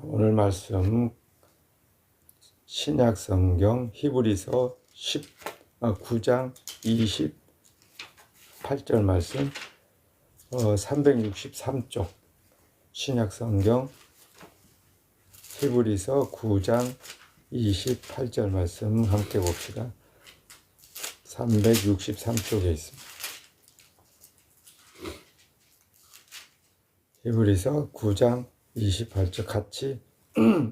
오늘 말씀 신약 성경 히브리서 9장 28절 말씀 363쪽 신약 성경 히브리서 9장 28절 말씀 함께 봅시다. 363쪽에 있습니다. 히브리서 9장 28절 같이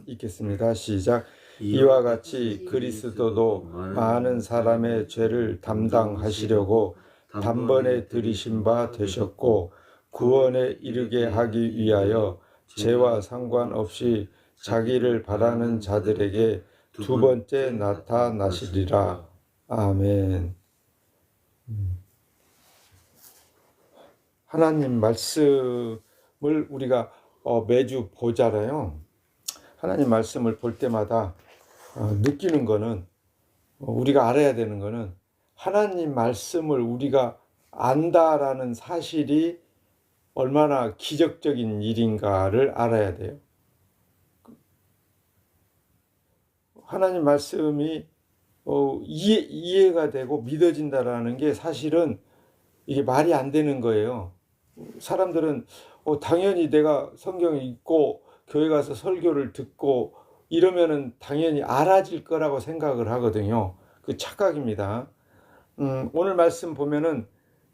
읽겠습니다. 시작. 이와 같이 그리스도도 많은 사람의 죄를 담당하시려고 단번에 들이신 바 되셨고 구원에 이르게 하기 위하여 죄와 상관없이 자기를 바라는 자들에게 두 번째 나타나시리라. 아멘. 하나님 말씀을 우리가 매주 보잖아요. 하나님 말씀을 볼 때마다 느끼는 거는, 우리가 알아야 되는 거는 하나님 말씀을 우리가 안다라는 사실이 얼마나 기적적인 일인가를 알아야 돼요. 하나님 말씀이 이해가 되고 믿어진다라는 게 사실은 이게 말이 안 되는 거예요. 사람들은 당연히 내가 성경 읽고 교회 가서 설교를 듣고 이러면은 당연히 알아질 거라고 생각을 하거든요. 그 착각입니다. 오늘 말씀 보면은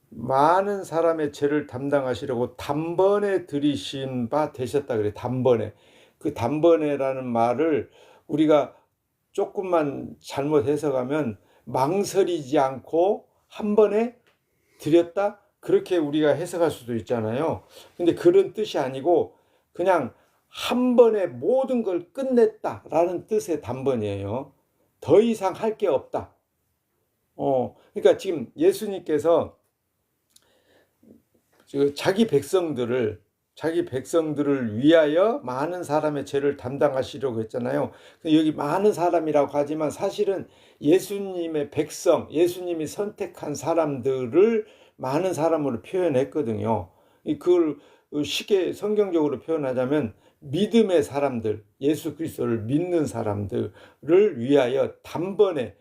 많은 사람의 죄를 담당하시려고 단번에 들이신 바 되셨다 그래요. 단번에. 그 단번에라는 말을 우리가 조금만 잘못 해석하면 망설이지 않고 한 번에 드렸다? 그렇게 우리가 해석할 수도 있잖아요. 근데 그런 뜻이 아니고 그냥 한 번에 모든 걸 끝냈다라는 뜻의 단번이에요. 더 이상 할 게 없다. 그러니까 지금 예수님께서 자기 백성들을 위하여 많은 사람의 죄를 담당하시려고 했잖아요. 여기 많은 사람이라고 하지만 사실은 예수님의 백성, 예수님이 선택한 사람들을 많은 사람으로 표현했거든요. 그걸 쉽게 성경적으로 표현하자면 믿음의 사람들, 예수 그리스도를 믿는 사람들을 위하여 단번에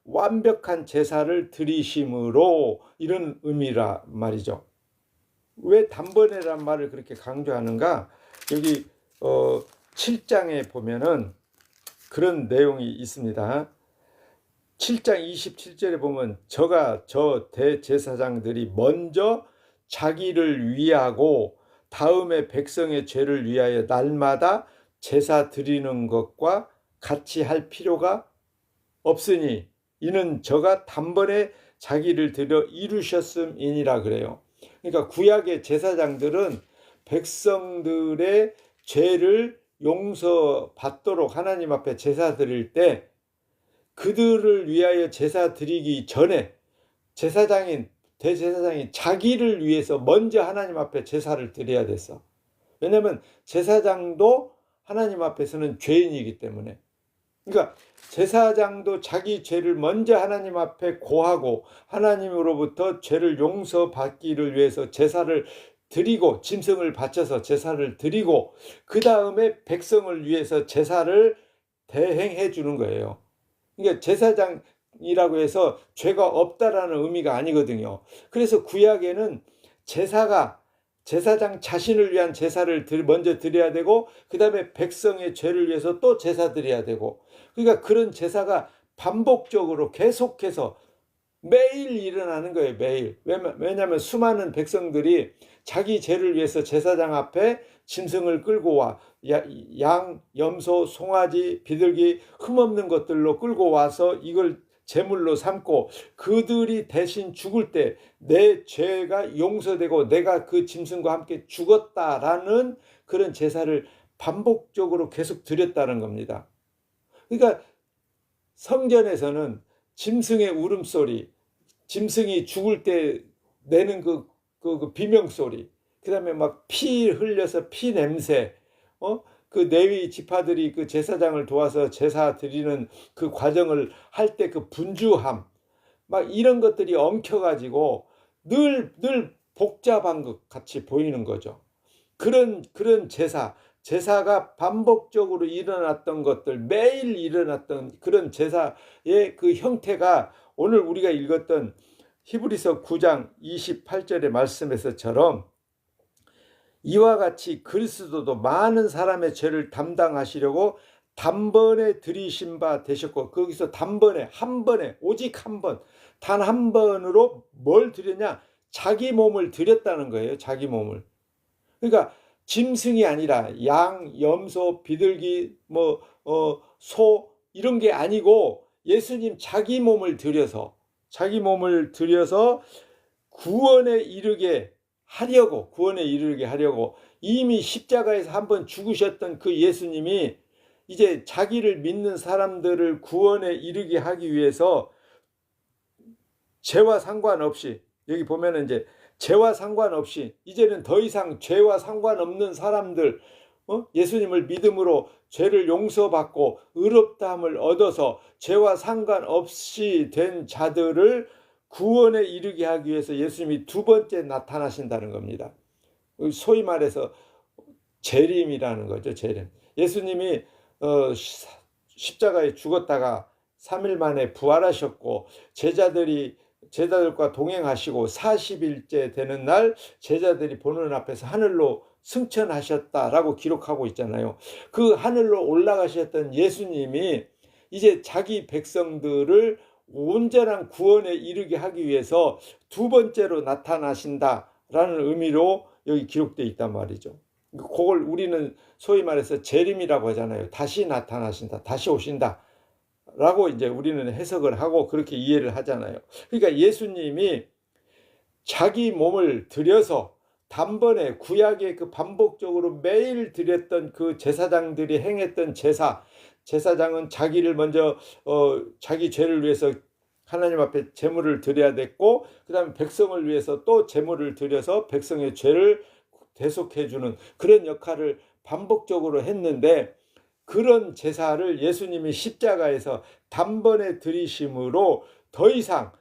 완벽한 제사를 드리심으로, 이런 의미라 말이죠. 왜 단번에란 말을 그렇게 강조하는가? 여기 7장에 보면은 그런 내용이 있습니다. 7장 27절에 보면 저 대제사장들이 먼저 자기를 위하고 다음에 백성의 죄를 위하여 날마다 제사 드리는 것과 같이 할 필요가 없으니 이는 저가 단번에 자기를 드려 이루셨음이니라 그래요. 그러니까 구약의 제사장들은 백성들의 죄를 용서받도록 하나님 앞에 제사 드릴 때 그들을 위하여 제사 드리기 전에 대제사장이 자기를 위해서 먼저 하나님 앞에 제사를 드려야 됐어. 왜냐하면 제사장도 하나님 앞에서는 죄인이기 때문에. 그러니까 제사장도 자기 죄를 먼저 하나님 앞에 고하고 하나님으로부터 죄를 용서받기를 위해서 제사를 드리고 짐승을 바쳐서 제사를 드리고 그 다음에 백성을 위해서 제사를 대행해 주는 거예요. 그러니까 제사장이라고 해서 죄가 없다라는 의미가 아니거든요. 그래서 구약에는 제사장 자신을 위한 제사를 먼저 드려야 되고 그 다음에 백성의 죄를 위해서 또 제사 드려야 되고, 그러니까 그런 제사가 반복적으로 계속해서 매일 일어나는 거예요. 매일. 왜냐하면 수많은 백성들이 자기 죄를 위해서 제사장 앞에 짐승을 끌고 와, 양, 염소, 송아지, 비둘기 흠없는 것들로 끌고 와서 이걸 제물로 삼고 그들이 대신 죽을 때 내 죄가 용서되고 내가 그 짐승과 함께 죽었다라는 그런 제사를 반복적으로 계속 드렸다는 겁니다. 그러니까 성전에서는 짐승의 울음소리, 짐승이 죽을 때 내는 그 비명소리, 그 다음에 막 피 흘려서 피 냄새, 그 레위 지파들이 그 제사장을 도와서 제사 드리는 그 과정을 할 때 그 분주함, 막 이런 것들이 엉켜가지고 늘 복잡한 것 같이 보이는 거죠. 그런 제사, 제사가 반복적으로 일어났던 것들, 매일 일어났던 그런 제사의 그 형태가 오늘 우리가 읽었던 히브리서 9장 28절의 말씀에서처럼 이와 같이 그리스도도 많은 사람의 죄를 담당하시려고 단번에 들이신 바 되셨고, 거기서 단번에, 한 번에, 오직 한 번, 단 한 번으로 뭘 드렸냐? 자기 몸을 드렸다는 거예요. 자기 몸을. 그러니까 짐승이 아니라 양, 염소, 비둘기, 소 이런 게 아니고 예수님 자기 몸을 들여서 구원에 이르게 하려고 이미 십자가에서 한번 죽으셨던 그 예수님이 이제 자기를 믿는 사람들을 구원에 이르게 하기 위해서 죄와 상관없이, 여기 보면은 이제 죄와 상관없이 이제는 더 이상 죄와 상관없는 사람들, 예수님을 믿음으로 죄를 용서받고 의롭다함을 얻어서 죄와 상관없이 된 자들을 구원에 이르게 하기 위해서 예수님이 두 번째 나타나신다는 겁니다. 소위 말해서 재림이라는 거죠. 재림. 예수님이 십자가에 죽었다가 3일 만에 부활하셨고 제자들과 동행하시고 40일째 되는 날 제자들이 보는 앞에서 하늘로 승천하셨다라고 기록하고 있잖아요. 그 하늘로 올라가셨던 예수님이 이제 자기 백성들을 온전한 구원에 이르게 하기 위해서 두 번째로 나타나신다라는 의미로 여기 기록되어 있단 말이죠. 그걸 우리는 소위 말해서 재림이라고 하잖아요. 다시 나타나신다, 다시 오신다 라고 이제 우리는 해석을 하고 그렇게 이해를 하잖아요. 그러니까 예수님이 자기 몸을 들여서 단번에 구약에 그 반복적으로 매일 드렸던 그 제사장들이 행했던 제사장은 자기를 먼저 자기 죄를 위해서 하나님 앞에 제물을 드려야 됐고, 그 다음에 백성을 위해서 또 제물을 드려서 백성의 죄를 대속해 주는 그런 역할을 반복적으로 했는데, 그런 제사를 예수님이 십자가에서 단번에 드리심으로 더 이상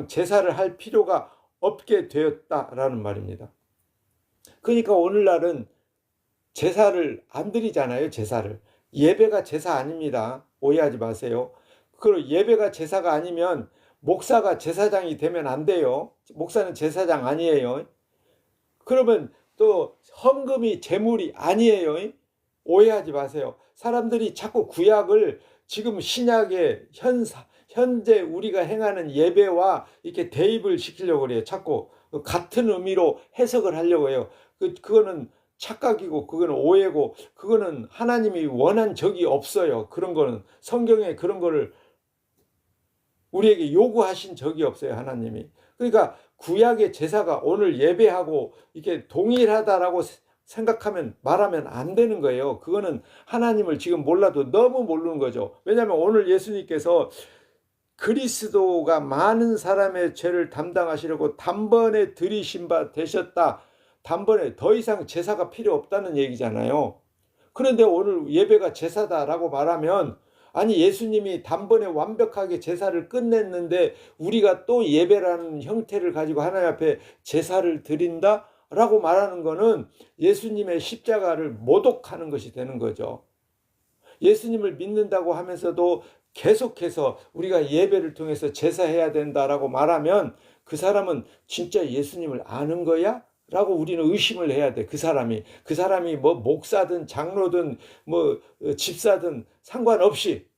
제사를 할 필요가 없게 되었다라는 말입니다. 그러니까 오늘날은 제사를 안 드리잖아요. 제사를. 예배가 제사 아닙니다. 오해하지 마세요. 그리고 예배가 제사가 아니면 목사가 제사장이 되면 안 돼요. 목사는 제사장 아니에요. 그러면 또 헌금이 제물이 아니에요. 오해하지 마세요. 사람들이 자꾸 구약을 지금 신약의 현재 우리가 행하는 예배와 이렇게 대입을 시키려고 그래요. 자꾸 같은 의미로 해석을 하려고 해요. 그거는 착각이고 그거는 오해고 그거는 하나님이 원한 적이 없어요. 그런 거는 성경에 그런 거를 우리에게 요구하신 적이 없어요. 하나님이. 그러니까 구약의 제사가 오늘 예배하고 이렇게 동일하다라고 말하면 안 되는 거예요. 그거는 하나님을 지금 몰라도 너무 모르는 거죠. 왜냐하면 오늘 예수님께서 그리스도가 많은 사람의 죄를 담당하시려고 단번에 들이신 바 되셨다. 단번에 더 이상 제사가 필요 없다는 얘기잖아요. 그런데 오늘 예배가 제사다라고 말하면, 아니 예수님이 단번에 완벽하게 제사를 끝냈는데 우리가 또 예배라는 형태를 가지고 하나님 앞에 제사를 드린다? 라고 말하는 거는 예수님의 십자가를 모독하는 것이 되는 거죠. 예수님을 믿는다고 하면서도 계속해서 우리가 예배를 통해서 제사해야 된다라고 말하면 그 사람은 진짜 예수님을 아는 거야? 라고 우리는 의심을 해야 돼. 그 사람이 뭐 목사든 장로든 뭐 집사든 상관없이.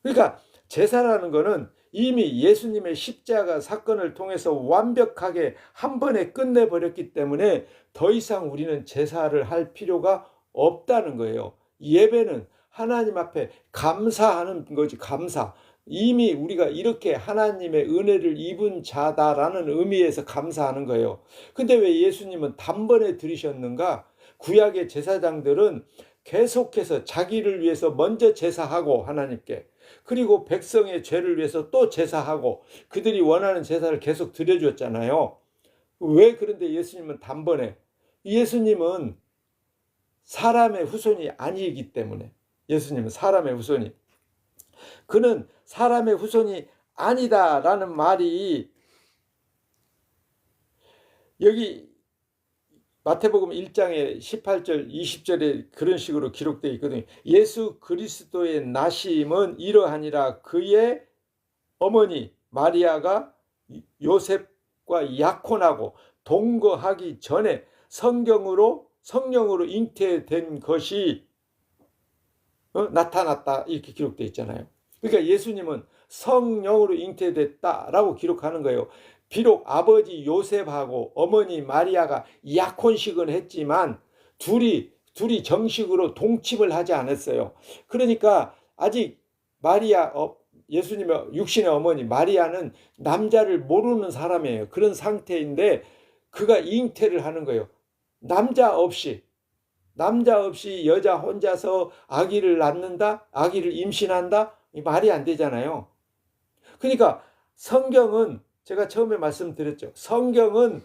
그러니까 제사라는 거는 이미 예수님의 십자가 사건을 통해서 완벽하게 한 번에 끝내버렸기 때문에 더 이상 우리는 제사를 할 필요가 없다는 거예요. 예배는 하나님 앞에 감사하는 거지. 감사. 이미 우리가 이렇게 하나님의 은혜를 입은 자다라는 의미에서 감사하는 거예요. 근데 왜 예수님은 단번에 드리셨는가? 구약의 제사장들은 계속해서 자기를 위해서 먼저 제사하고 하나님께, 그리고 백성의 죄를 위해서 또 제사하고 그들이 원하는 제사를 계속 드려줬잖아요. 왜 그런데 예수님은 단번에? 예수님은 사람의 후손이 아니기 때문에. 예수님은 사람의 후손이. 그는 사람의 후손이 아니다라는 말이 여기 마태복음 1장에 18절, 20절에 그런 식으로 기록되어 있거든요. 예수 그리스도의 나심은 이러하니라. 그의 어머니 마리아가 요셉과 약혼하고 동거하기 전에 성령으로 잉태된 것이 나타났다, 이렇게 기록되어 있잖아요. 그러니까 예수님은 성령으로 잉태됐다라고 기록하는 거예요. 비록 아버지 요셉하고 어머니 마리아가 약혼식은 했지만 둘이 정식으로 동침을 하지 않았어요. 그러니까 아직 예수님의 육신의 어머니 마리아는 남자를 모르는 사람이에요. 그런 상태인데 그가 잉태를 하는 거예요. 남자 없이 여자 혼자서 아기를 낳는다? 아기를 임신한다? 말이 안 되잖아요. 그러니까 성경은, 제가 처음에 말씀드렸죠. 성경은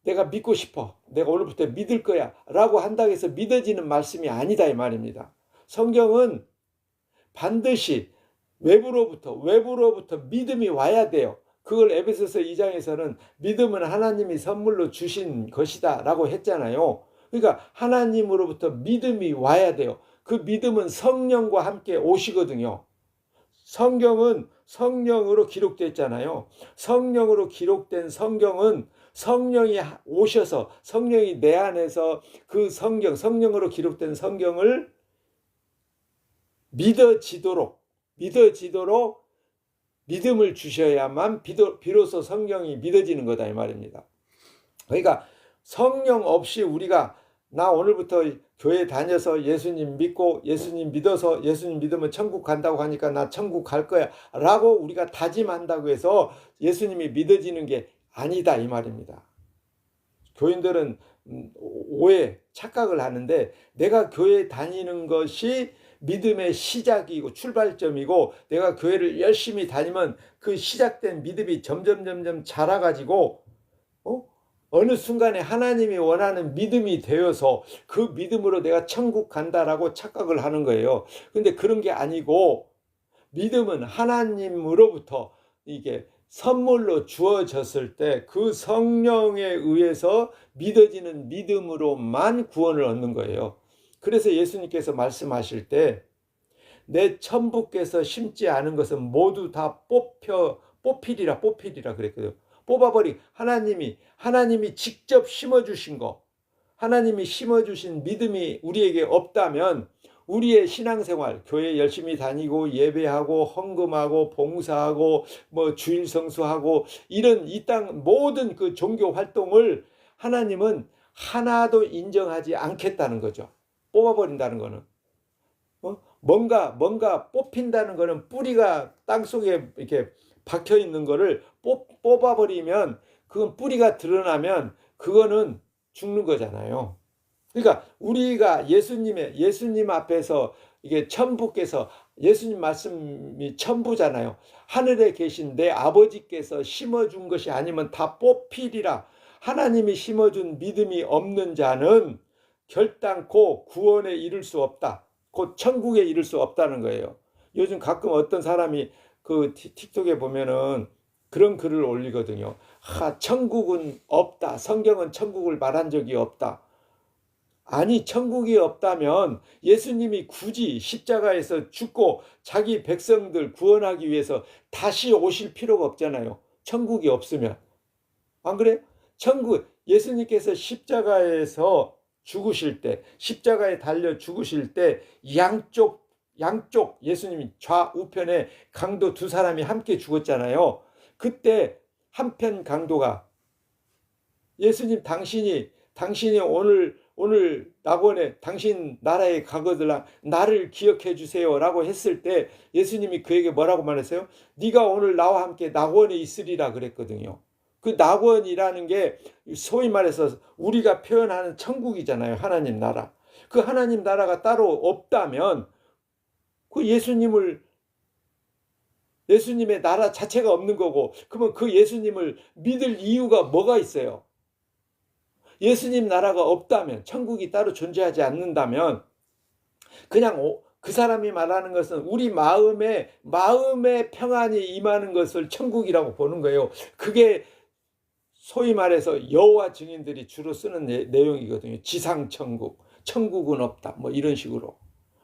내가 믿고 싶어, 내가 오늘부터 믿을 거야 라고 한다고 해서 믿어지는 말씀이 아니다, 이 말입니다. 성경은 반드시 외부로부터 믿음이 와야 돼요. 그걸 에베소서 2장에서는 믿음은 하나님이 선물로 주신 것이다 라고 했잖아요. 그러니까 하나님으로부터 믿음이 와야 돼요. 그 믿음은 성령과 함께 오시거든요. 성경은 성령으로 기록됐잖아요. 성령으로 기록된 성경은 성령이 오셔서, 성령이 내 안에서 그 성령으로 기록된 성경을 믿어지도록 믿음을 주셔야만 비로소 성경이 믿어지는 거다, 이 말입니다. 그러니까 성령 없이 우리가 나 오늘부터 교회 다녀서 예수님 믿고 예수님 믿어서 예수님 믿으면 천국 간다고 하니까 나 천국 갈 거야 라고 우리가 다짐한다고 해서 예수님이 믿어지는 게 아니다, 이 말입니다. 교인들은 착각을 하는데, 내가 교회 다니는 것이 믿음의 시작이고 출발점이고, 내가 교회를 열심히 다니면 그 시작된 믿음이 점점 자라가지고 어느 순간에 하나님이 원하는 믿음이 되어서 그 믿음으로 내가 천국 간다라고 착각을 하는 거예요. 근데 그런 게 아니고, 믿음은 하나님으로부터 이게 선물로 주어졌을 때 그 성령에 의해서 믿어지는 믿음으로만 구원을 얻는 거예요. 그래서 예수님께서 말씀하실 때 내 천부께서 심지 않은 것은 모두 다 뽑히리라 그랬거든요. 뽑아버리, 하나님이 직접 심어주신 거, 하나님이 심어주신 믿음이 우리에게 없다면 우리의 신앙생활, 교회 열심히 다니고 예배하고 헌금하고 봉사하고 주일 성수하고 이런 이 땅 모든 그 종교 활동을 하나님은 하나도 인정하지 않겠다는 거죠. 뽑아버린다는 거는. 뭔가 뽑힌다는 거는 뿌리가 땅속에 이렇게 박혀 있는 거를 뽑아버리면, 그건 뿌리가 드러나면 그거는 죽는 거잖아요. 그러니까 우리가 예수님 앞에서, 이게 천부께서, 예수님 말씀이 천부잖아요. 하늘에 계신 내 아버지께서 심어준 것이 아니면 다 뽑히리라. 하나님이 심어준 믿음이 없는 자는 결단코 구원에 이를 수 없다, 곧 천국에 이를 수 없다는 거예요. 요즘 가끔 어떤 사람이 그 틱톡에 보면은 그런 글을 올리거든요. 천국은 없다, 성경은 천국을 말한 적이 없다. 아니, 천국이 없다면 예수님이 굳이 십자가에서 죽고 자기 백성들 구원하기 위해서 다시 오실 필요가 없잖아요. 천국이 없으면. 안 그래요? 예수님께서 십자가에서 죽으실 때, 십자가에 달려 죽으실 때 양쪽 예수님이 좌우편에 강도 두 사람이 함께 죽었잖아요. 그때 한편 강도가 예수님, 당신이 오늘 낙원에 당신 나라에 가거들라 나를 기억해 주세요 라고 했을 때 예수님이 그에게 뭐라고 말했어요? 네가 오늘 나와 함께 낙원에 있으리라 그랬거든요. 그 낙원이라는 게 소위 말해서 우리가 표현하는 천국이잖아요. 하나님 나라. 그 하나님 나라가 따로 없다면 그 예수님의 나라 자체가 없는 거고, 그러면 그 예수님을 믿을 이유가 뭐가 있어요? 예수님 나라가 없다면, 천국이 따로 존재하지 않는다면, 그냥 그 사람이 말하는 것은 우리 마음에 평안이 임하는 것을 천국이라고 보는 거예요. 그게 소위 말해서 여호와 증인들이 주로 쓰는 내용이거든요. 지상천국, 천국은 없다, 뭐 이런 식으로.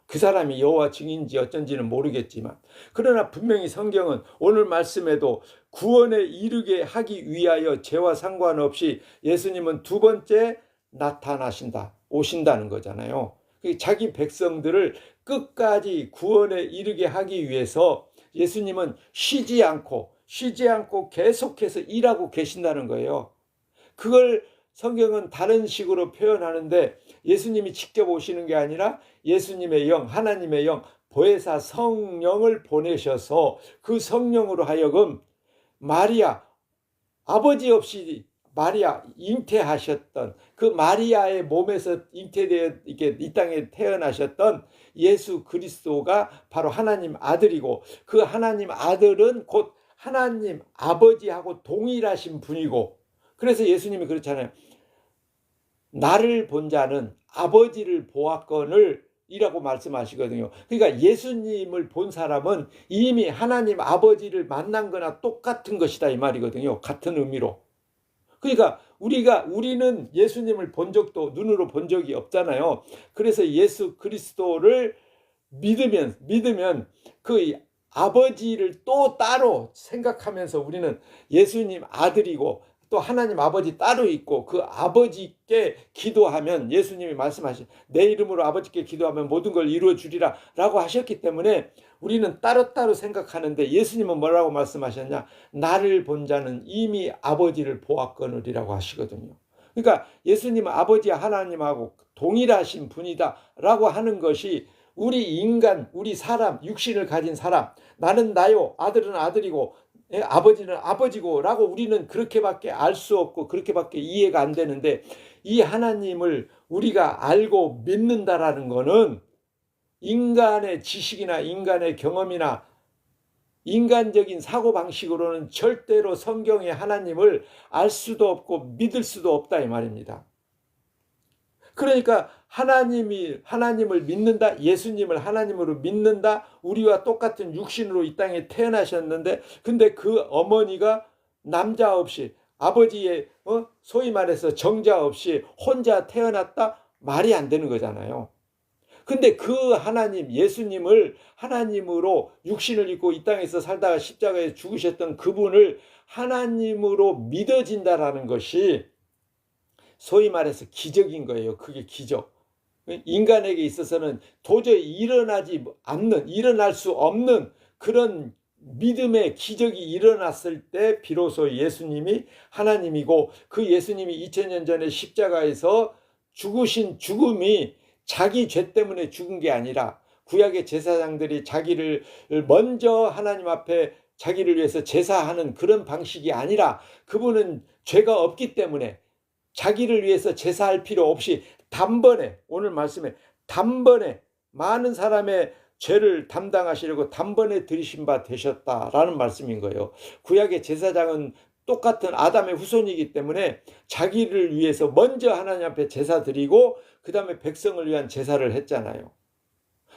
그 사람이 여호와 증인지 어쩐지는 모르겠지만, 그러나 분명히 성경은 오늘 말씀에도 구원에 이르게 하기 위하여 죄와 상관없이 예수님은 두 번째 나타나신다, 오신다는 거잖아요. 자기 백성들을 끝까지 구원에 이르게 하기 위해서 예수님은 쉬지 않고 계속해서 일하고 계신다는 거예요. 그걸 성경은 다른 식으로 표현하는데, 예수님이 직접 오시는 게 아니라 예수님의 영, 하나님의 영, 보혜사 성령을 보내셔서 그 성령으로 하여금 마리아, 아버지 없이 마리아 잉태하셨던 그 마리아의 몸에서 잉태되어 이렇게 이 땅에 태어나셨던 예수 그리스도가 바로 하나님 아들이고, 그 하나님 아들은 곧 하나님 아버지하고 동일하신 분이고, 그래서 예수님이 그렇잖아요. 나를 본 자는 아버지를 보았거늘 이라고 말씀하시거든요. 그러니까 예수님을 본 사람은 이미 하나님 아버지를 만난 거나 똑같은 것이다 이 말이거든요. 같은 의미로. 그러니까 우리는 예수님을 본 적도, 눈으로 본 적이 없잖아요. 그래서 예수 그리스도를 믿으면 그 아버지를 또 따로 생각하면서 우리는 예수님 아들이고 또 하나님 아버지 따로 있고, 그 아버지께 기도하면, 예수님이 말씀하신 내 이름으로 아버지께 기도하면 모든 걸 이루어 주리라 라고 하셨기 때문에 우리는 따로따로 생각하는데, 예수님은 뭐라고 말씀하셨냐? 나를 본 자는 이미 아버지를 보았거늘이라고 하시거든요. 그러니까 예수님은 아버지 하나님하고 동일하신 분이다 라고 하는 것이, 우리 인간, 우리 사람, 육신을 가진 사람, 나는 나요, 아들은 아들이고 아버지는 아버지고 라고 우리는 그렇게밖에 알 수 없고 그렇게밖에 이해가 안 되는데, 이 하나님을 우리가 알고 믿는다라는 거는 인간의 지식이나 인간의 경험이나 인간적인 사고방식으로는 절대로 성경의 하나님을 알 수도 없고 믿을 수도 없다 이 말입니다. 그러니까 하나님을 믿는다, 예수님을 하나님으로 믿는다, 우리와 똑같은 육신으로 이 땅에 태어나셨는데, 근데 그 어머니가 남자 없이, 아버지의 소위 말해서 정자 없이 혼자 태어났다? 말이 안 되는 거잖아요. 근데 그 하나님, 예수님을 하나님으로 육신을 입고 이 땅에서 살다가 십자가에 죽으셨던 그분을 하나님으로 믿어진다라는 것이 소위 말해서 기적인 거예요. 그게 기적. 인간에게 있어서는 도저히 일어날 수 없는 그런 믿음의 기적이 일어났을 때 비로소 예수님이 하나님이고, 그 예수님이 2000년 전에 십자가에서 죽으신 죽음이 자기 죄 때문에 죽은 게 아니라, 구약의 제사장들이 자기를 먼저 하나님 앞에 자기를 위해서 제사하는 그런 방식이 아니라, 그분은 죄가 없기 때문에 자기를 위해서 제사할 필요 없이 단번에, 오늘 말씀에 단번에 많은 사람의 죄를 담당하시려고 단번에 들이신 바 되셨다라는 말씀인 거예요. 구약의 제사장은 똑같은 아담의 후손이기 때문에 자기를 위해서 먼저 하나님 앞에 제사 드리고 그 다음에 백성을 위한 제사를 했잖아요.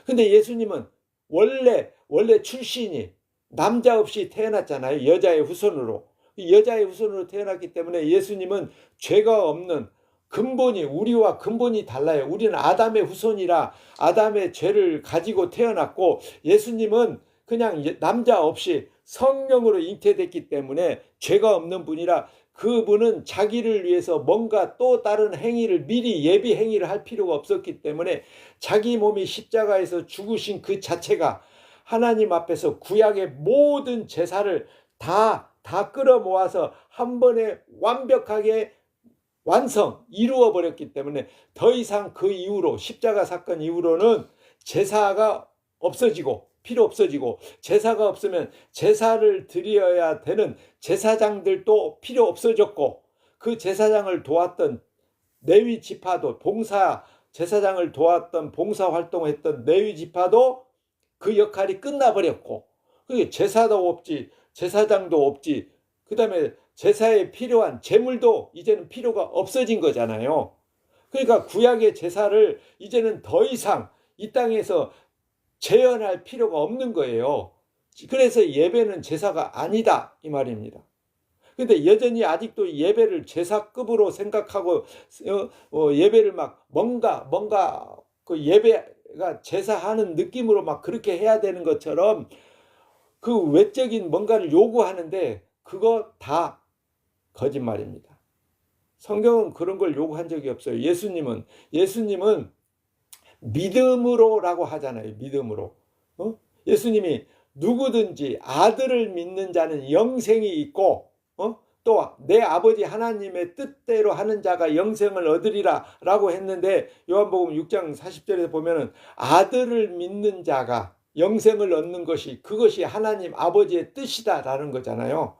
근데 예수님은 원래 출신이 남자 없이 태어났잖아요. 여자의 후손으로. 여자의 후손으로 태어났기 때문에 예수님은 죄가 없는, 근본이, 우리와 근본이 달라요. 우리는 아담의 후손이라 아담의 죄를 가지고 태어났고, 예수님은 그냥 남자 없이 성령으로 잉태됐기 때문에 죄가 없는 분이라, 그분은 자기를 위해서 뭔가 또 다른 행위를 미리 예비 행위를 할 필요가 없었기 때문에 자기 몸이 십자가에서 죽으신 그 자체가 하나님 앞에서 구약의 모든 제사를 다 끌어모아서 한 번에 완벽하게 이루어 버렸기 때문에 더 이상 그 이후로, 십자가 사건 이후로는 제사가 없어지고 필요 없어지고, 제사가 없으면 제사를 드려야 되는 제사장들도 필요 없어졌고, 그 제사장을 도왔던 레위 지파도, 제사장을 도왔던 봉사 활동했던 레위 지파도 그 역할이 끝나버렸고, 그게 제사도 없지, 제사장도 없지, 그 다음에 제사에 필요한 제물도 이제는 필요가 없어진 거잖아요. 그러니까 구약의 제사를 이제는 더 이상 이 땅에서 재현할 필요가 없는 거예요. 그래서 예배는 제사가 아니다 이 말입니다. 근데 여전히 아직도 예배를 제사급으로 생각하고 예배를 막 뭔가 그 예배가 제사하는 느낌으로 막 그렇게 해야 되는 것처럼 그 외적인 뭔가를 요구하는데 그거 다 거짓말입니다. 성경은 그런 걸 요구한 적이 없어요. 예수님은 믿음으로라고 하잖아요. 믿음으로. 예수님이 누구든지 아들을 믿는 자는 영생이 있고 또 내 아버지 하나님의 뜻대로 하는 자가 영생을 얻으리라 라고 했는데 요한복음 6장 40절에 보면은 아들을 믿는 자가 영생을 얻는 그것이 하나님 아버지의 뜻이다라는 거잖아요.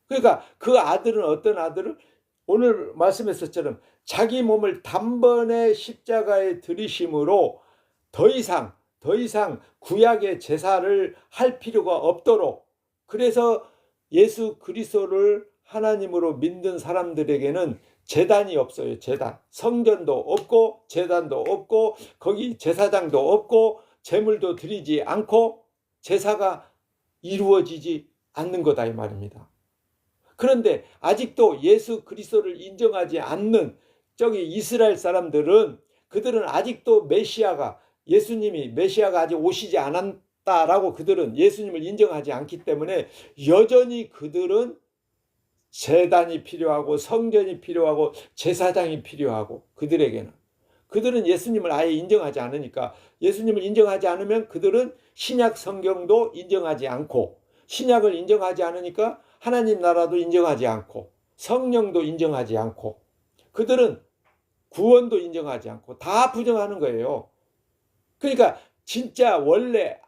그러니까 그 아들은 어떤 아들을 오늘 말씀했었처럼 자기 몸을 단번에 십자가에 들이심으로 더 이상 구약의 제사를 할 필요가 없도록, 그래서 예수 그리스도를 하나님으로 믿는 사람들에게는 제단이 없어요. 제단. 성전도 없고 제단도 없고 거기 제사장도 없고 제물도 드리지 않고 제사가 이루어지지 않는 거다 이 말입니다. 그런데 아직도 예수 그리스도를 인정하지 않는 저기 이스라엘 사람들은 그들은 아직도 예수님이 메시아가 아직 오시지 않았다라고 그들은 예수님을 인정하지 않기 때문에 여전히 그들은 제단이 필요하고 성전이 필요하고 제사장이 필요하고 그들은 예수님을 아예 인정하지 않으니까, 예수님을 인정하지 않으면 그들은 신약 성경도 인정하지 않고, 신약을 인정하지 않으니까 하나님 나라도 인정하지 않고 성령도 인정하지 않고 그들은 구원도 인정하지 않고 다 부정하는 거예요. 그러니까 진짜 원래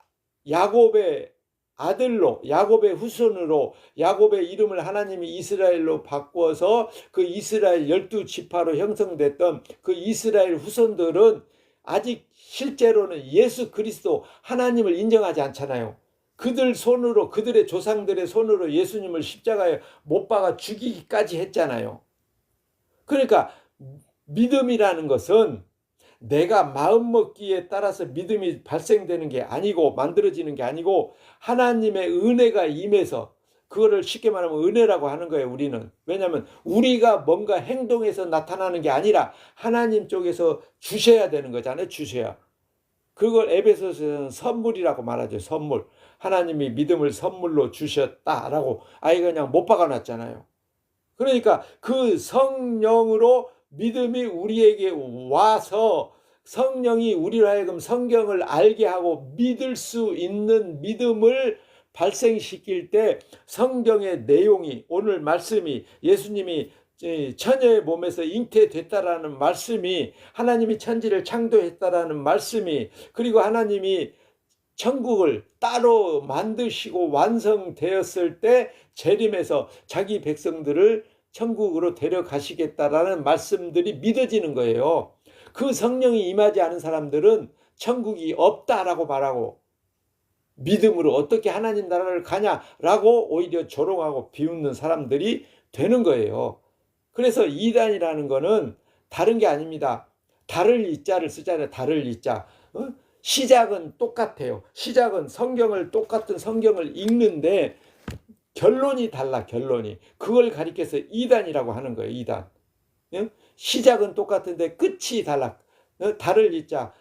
야곱의 아들로, 야곱의 후손으로, 야곱의 이름을 하나님이 이스라엘로 바꿔서 그 이스라엘 12지파로 형성됐던 그 이스라엘 후손들은 아직 실제로는 예수 그리스도 하나님을 인정하지 않잖아요. 그들 손으로, 그들의 조상들의 손으로 예수님을 십자가에 못 박아 죽이기까지 했잖아요. 그러니까 믿음이라는 것은 내가 마음먹기에 따라서 믿음이 발생되는 게 아니고 만들어지는 게 아니고 하나님의 은혜가 임해서, 그거를 쉽게 말하면 은혜라고 하는 거예요. 우리는. 왜냐하면 우리가 뭔가 행동해서 나타나는 게 아니라 하나님 쪽에서 주셔야 되는 거잖아요. 주셔야. 그걸 에베소서에서는 선물이라고 말하죠. 선물. 하나님이 믿음을 선물로 주셨다라고 아예 그냥 못 박아놨잖아요. 그러니까 그 성령으로 믿음이 우리에게 와서 성령이 우리로 하여금 성경을 알게 하고 믿을 수 있는 믿음을 발생시킬 때 성경의 내용이, 오늘 말씀이 예수님이 처녀의 몸에서 잉태됐다라는 말씀이, 하나님이 천지를 창조했다라는 말씀이, 그리고 하나님이 천국을 따로 만드시고 완성되었을 때 재림해서 자기 백성들을 천국으로 데려가시겠다라는 말씀들이 믿어지는 거예요. 그 성령이 임하지 않은 사람들은 천국이 없다라고 말하고 믿음으로 어떻게 하나님 나라를 가냐라고 오히려 조롱하고 비웃는 사람들이 되는 거예요. 그래서 이단이라는 거는 다른 게 아닙니다. 다를 이자를 쓰잖아요. 다를 이자. 시작은 똑같아요. 시작은 똑같은 성경을 읽는데 결론이 달라. 결론이. 그걸 가리켜서 이단이라고 하는 거예요. 이단. 시작은 똑같은데 끝이 달라. 다를 이자,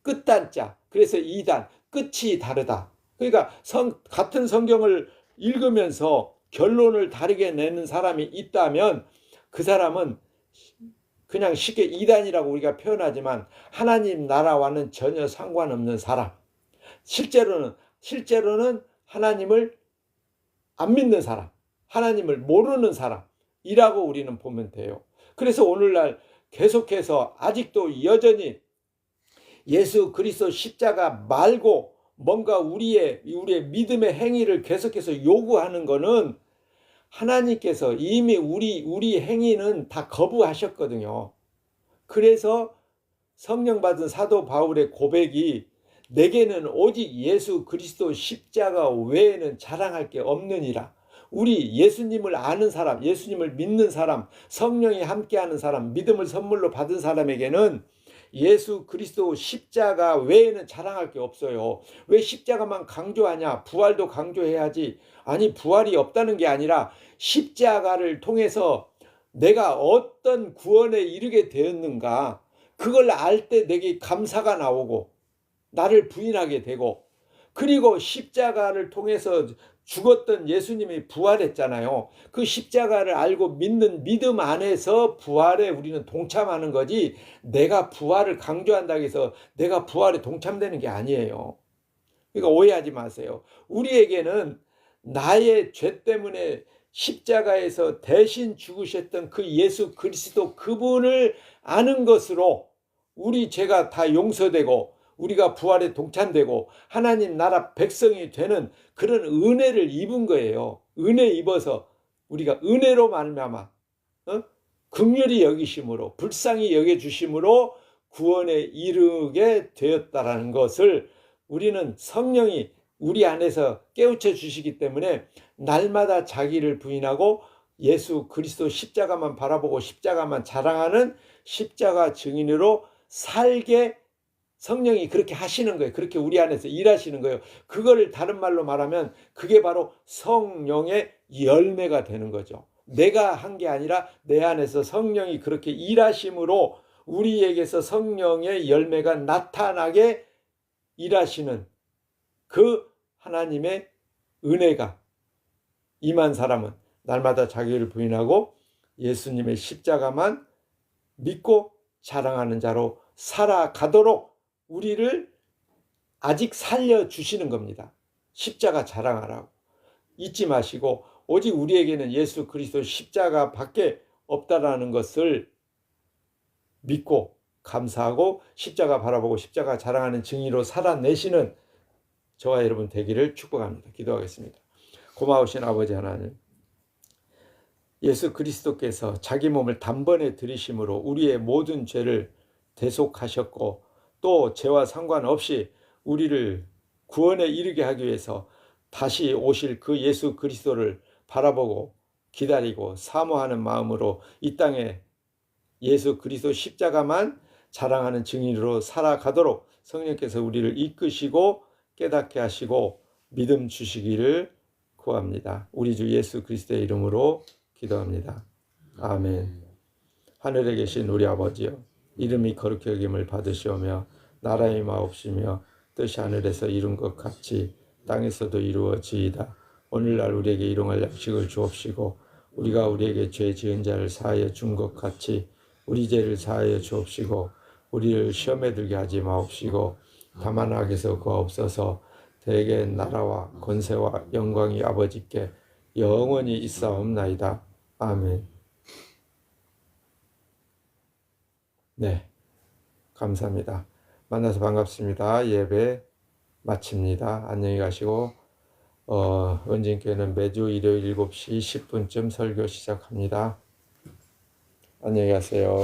끝단자. 그래서 이단. 끝이 다르다. 그러니까 같은 성경을 읽으면서 결론을 다르게 내는 사람이 있다면 그 사람은 그냥 쉽게 이단이라고 우리가 표현하지만 하나님 나라와는 전혀 상관없는 사람. 실제로는 하나님을 안 믿는 사람, 하나님을 모르는 사람이라고 우리는 보면 돼요. 그래서 오늘날 계속해서 아직도 여전히 예수 그리스도 십자가 말고 뭔가 우리의 믿음의 행위를 계속해서 요구하는 거는 하나님께서 이미 우리 행위는 다 거부하셨거든요. 그래서 성령 받은 사도 바울의 고백이 내게는 오직 예수 그리스도 십자가 외에는 자랑할 게 없느니라. 우리 예수님을 아는 사람, 예수님을 믿는 사람, 성령이 함께하는 사람, 믿음을 선물로 받은 사람에게는 예수 그리스도 십자가 외에는 자랑할 게 없어요. 왜 십자가만 강조하냐? 부활도 강조해야지. 아니, 부활이 없다는 게 아니라 십자가를 통해서 내가 어떤 구원에 이르게 되었는가, 그걸 알 때 내게 감사가 나오고 나를 부인하게 되고, 그리고 십자가를 통해서 죽었던 예수님이 부활했잖아요. 그 십자가를 알고 믿는 믿음 안에서 부활에 우리는 동참하는 거지, 내가 부활을 강조한다고 해서 내가 부활에 동참되는 게 아니에요. 그러니까 오해하지 마세요. 우리에게는 나의 죄 때문에 십자가에서 대신 죽으셨던 그 예수 그리스도, 그분을 아는 것으로 우리 죄가 다 용서되고 우리가 부활에 동참되고 하나님 나라 백성이 되는 그런 은혜를 입은 거예요. 은혜 입어서 우리가 은혜로 말미암아 긍휼히 여기심으로, 불쌍히 여겨주심으로 구원에 이르게 되었다라는 것을 우리는 성령이 우리 안에서 깨우쳐 주시기 때문에 날마다 자기를 부인하고 예수 그리스도 십자가만 바라보고 십자가만 자랑하는 십자가 증인으로 살게 성령이 그렇게 하시는 거예요. 그렇게 우리 안에서 일하시는 거예요. 그거를 다른 말로 말하면 그게 바로 성령의 열매가 되는 거죠. 내가 한 게 아니라 내 안에서 성령이 그렇게 일하심으로 우리에게서 성령의 열매가 나타나게 일하시는 그 하나님의 은혜가 임한 사람은 날마다 자기를 부인하고 예수님의 십자가만 믿고 자랑하는 자로 살아가도록 우리를 아직 살려주시는 겁니다. 십자가 자랑하라고. 잊지 마시고 오직 우리에게는 예수 그리스도 십자가밖에 없다라는 것을 믿고 감사하고 십자가 바라보고 십자가 자랑하는 증인으로 살아내시는 저와 여러분 되기를 축복합니다. 기도하겠습니다. 고마우신 아버지 하나님, 예수 그리스도께서 자기 몸을 단번에 들이심으로 우리의 모든 죄를 대속하셨고 또 죄와 상관없이 우리를 구원에 이르게 하기 위해서 다시 오실 그 예수 그리스도를 바라보고 기다리고 사모하는 마음으로 이 땅에 예수 그리스도 십자가만 자랑하는 증인으로 살아가도록 성령께서 우리를 이끄시고 깨닫게 하시고 믿음 주시기를 구합니다. 우리 주 예수 그리스도의 이름으로 기도합니다. 아멘. 하늘에 계신 우리 아버지여, 이름이 거룩히 여김을 받으시오며 나라의 마옵시며 뜻이 하늘에서 이룬 것 같이 땅에서도 이루어지이다. 오늘날 우리에게 일용할 양식을 주옵시고 우리가 우리에게 죄 지은 자를 사하여 준 것 같이 우리 죄를 사하여 주옵시고 우리를 시험에 들게 하지 마옵시고 다만 악에서 구하옵소서. 대개 나라와 권세와 영광이 아버지께 영원히 있사옵나이다. 아멘. 네, 감사합니다. 만나서 반갑습니다. 예배 마칩니다. 안녕히 가시고 은진교회는 매주 일요일 7시 10분쯤 설교 시작합니다. 안녕히 가세요.